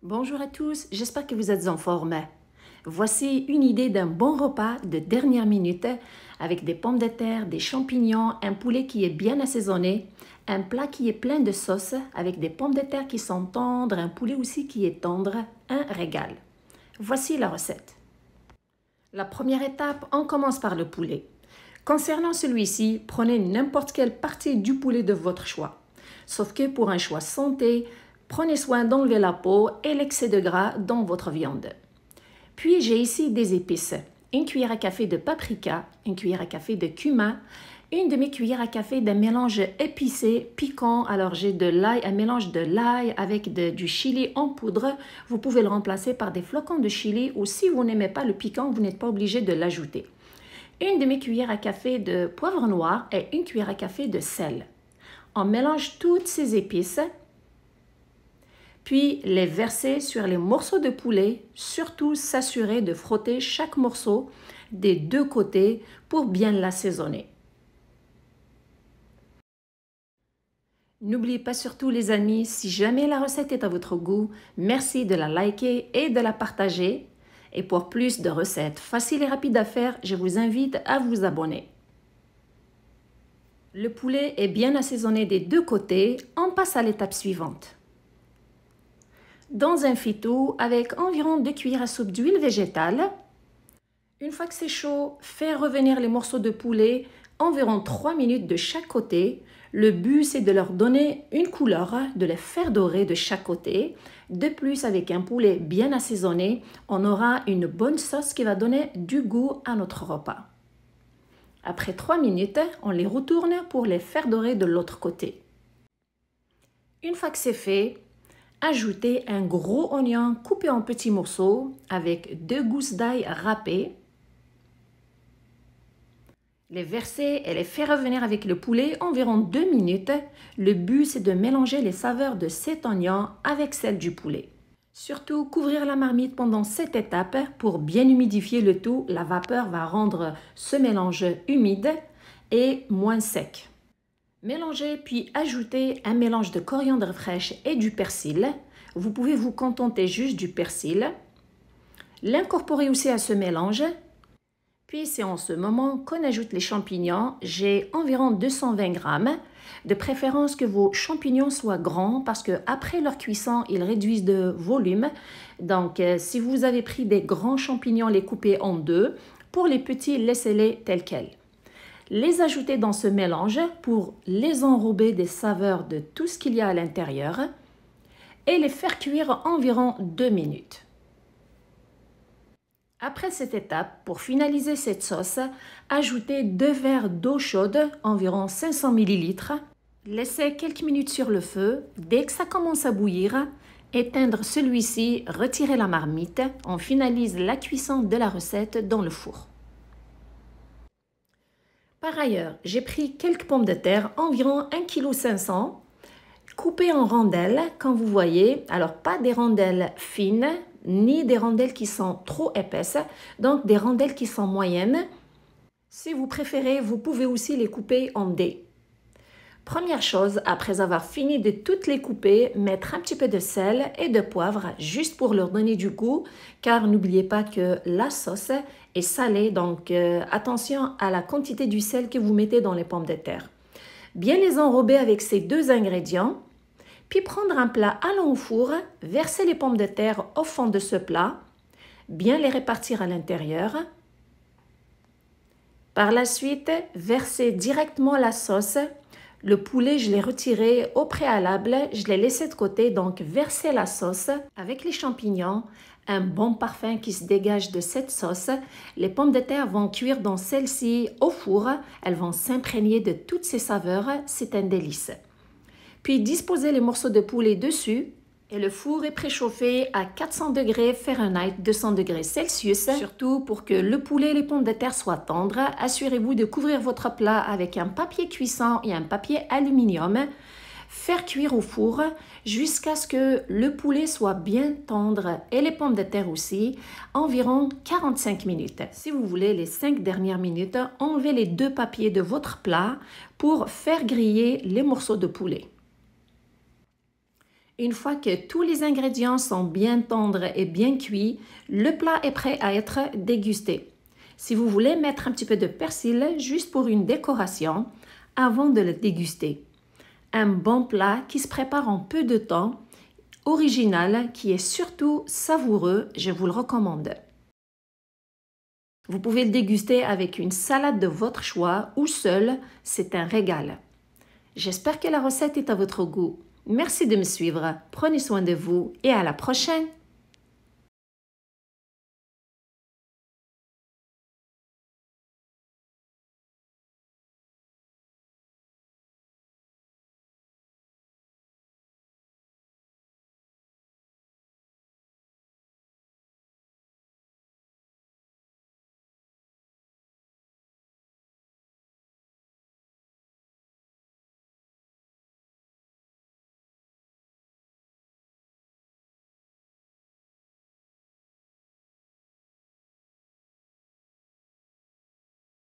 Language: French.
Bonjour à tous, j'espère que vous êtes en forme. Voici une idée d'un bon repas de dernière minute avec des pommes de terre, des champignons, un poulet qui est bien assaisonné, un plat qui est plein de sauce avec des pommes de terre qui sont tendres, un poulet aussi qui est tendre, un régal. Voici la recette. La première étape, on commence par le poulet. Concernant celui-ci, prenez n'importe quelle partie du poulet de votre choix. Sauf que pour un choix santé, prenez soin d'enlever la peau et l'excès de gras dans votre viande. Puis j'ai ici des épices. Une cuillère à café de paprika, une cuillère à café de cumin, une demi-cuillère à café d'un mélange épicé, piquant. Alors j'ai de l'ail, un mélange de l'ail avec du chili en poudre. Vous pouvez le remplacer par des flocons de chili ou si vous n'aimez pas le piquant, vous n'êtes pas obligé de l'ajouter. Une demi-cuillère à café de poivre noir et une cuillère à café de sel. On mélange toutes ces épices, puis les verser sur les morceaux de poulet, surtout s'assurer de frotter chaque morceau des deux côtés pour bien l'assaisonner. N'oubliez pas surtout les amis, si jamais la recette est à votre goût, merci de la liker et de la partager. Et pour plus de recettes faciles et rapides à faire, je vous invite à vous abonner. Le poulet est bien assaisonné des deux côtés, on passe à l'étape suivante. Dans un fouetteur avec environ 2 cuillères à soupe d'huile végétale. Une fois que c'est chaud, faire revenir les morceaux de poulet environ 3 minutes de chaque côté. Le but, c'est de leur donner une couleur, de les faire dorer de chaque côté. De plus, avec un poulet bien assaisonné, on aura une bonne sauce qui va donner du goût à notre repas. Après 3 minutes, on les retourne pour les faire dorer de l'autre côté. Une fois que c'est fait, ajoutez un gros oignon coupé en petits morceaux avec 2 gousses d'ail râpées. Les verser et les faire revenir avec le poulet environ 2 minutes. Le but, c'est de mélanger les saveurs de cet oignon avec celles du poulet. Surtout, couvrir la marmite pendant cette étape pour bien humidifier le tout. La vapeur va rendre ce mélange humide et moins sec. Mélangez puis ajoutez un mélange de coriandre fraîche et du persil. Vous pouvez vous contenter juste du persil. L'incorporer aussi à ce mélange. Puis c'est en ce moment qu'on ajoute les champignons. J'ai environ 220 grammes. De préférence que vos champignons soient grands parce qu'après leur cuisson, ils réduisent de volume. Donc si vous avez pris des grands champignons, les coupez en deux. Pour les petits, laissez-les tels quels. Les ajouter dans ce mélange pour les enrober des saveurs de tout ce qu'il y a à l'intérieur et les faire cuire environ 2 minutes. Après cette étape, pour finaliser cette sauce, ajoutez 2 verres d'eau chaude, environ 500 ml. Laissez quelques minutes sur le feu. Dès que ça commence à bouillir, éteindre celui-ci, retirer la marmite. On finalise la cuisson de la recette dans le four. Par ailleurs, j'ai pris quelques pommes de terre, environ 1,5 kg, coupées en rondelles, comme vous voyez. Alors, pas des rondelles fines, ni des rondelles qui sont trop épaisses, donc des rondelles qui sont moyennes. Si vous préférez, vous pouvez aussi les couper en dés. Première chose, après avoir fini de toutes les couper, mettre un petit peu de sel et de poivre juste pour leur donner du goût, car n'oubliez pas que la sauce est salée, donc attention à la quantité du sel que vous mettez dans les pommes de terre. Bien les enrober avec ces deux ingrédients, puis prendre un plat allant au four, verser les pommes de terre au fond de ce plat, bien les répartir à l'intérieur. Par la suite, verser directement la sauce. Le poulet, je l'ai retiré au préalable, je l'ai laissé de côté, donc verser la sauce avec les champignons, un bon parfum qui se dégage de cette sauce. Les pommes de terre vont cuire dans celle-ci au four, elles vont s'imprégner de toutes ces saveurs, c'est un délice. Puis disposez les morceaux de poulet dessus et le four est préchauffé à 400 degrés Fahrenheit, 200 degrés Celsius. Surtout pour que le poulet et les pommes de terre soient tendres, assurez-vous de couvrir votre plat avec un papier cuisson et un papier aluminium. Faire cuire au four jusqu'à ce que le poulet soit bien tendre et les pommes de terre aussi, environ 45 minutes. Si vous voulez les 5 dernières minutes, enlevez les 2 papiers de votre plat pour faire griller les morceaux de poulet. Une fois que tous les ingrédients sont bien tendres et bien cuits, le plat est prêt à être dégusté. Si vous voulez mettre un petit peu de persil juste pour une décoration avant de le déguster. Un bon plat qui se prépare en peu de temps, original, qui est surtout savoureux, je vous le recommande. Vous pouvez le déguster avec une salade de votre choix ou seul, c'est un régal. J'espère que la recette est à votre goût. Merci de me suivre, prenez soin de vous et à la prochaine!